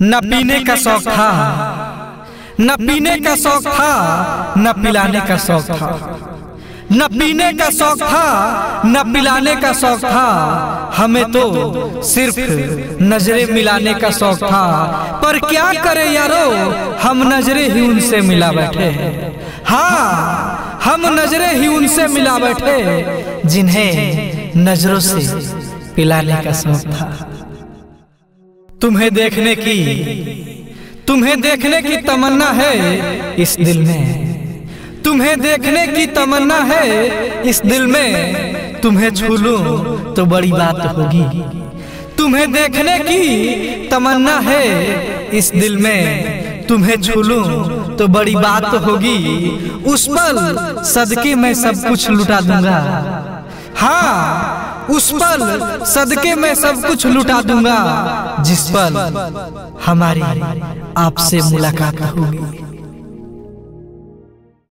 न पीने का शौक था, न पीने का शौक था, न पिलाने का शौक था। न पीने का शौक था, न पिलाने का शौक था। हमें तो सिर्फ नजरें मिलाने का शौक था। पर क्या करे यारो, हम नजरें ही उनसे मिला बैठे। हाँ, हम नजरें ही उनसे मिला बैठे जिन्हें नजरों से पिलाने का शौक था। तुम्हें देखने की तमन्ना है इस दिल में। तुम्हें देखने की तमन्ना है इस दिल में। तुम्हें छू लूं तो बड़ी बात होगी। तुम्हें देखने की तमन्ना है इस दिल में। तुम्हें छू लूं तो बड़ी बात होगी। उस पल सदके मैं सब कुछ लुटा दूंगा। हाँ, उस पल सदके मैं सब कुछ लुटा दूंगा जिस पल हमारी आपसे मुलाकात होगी।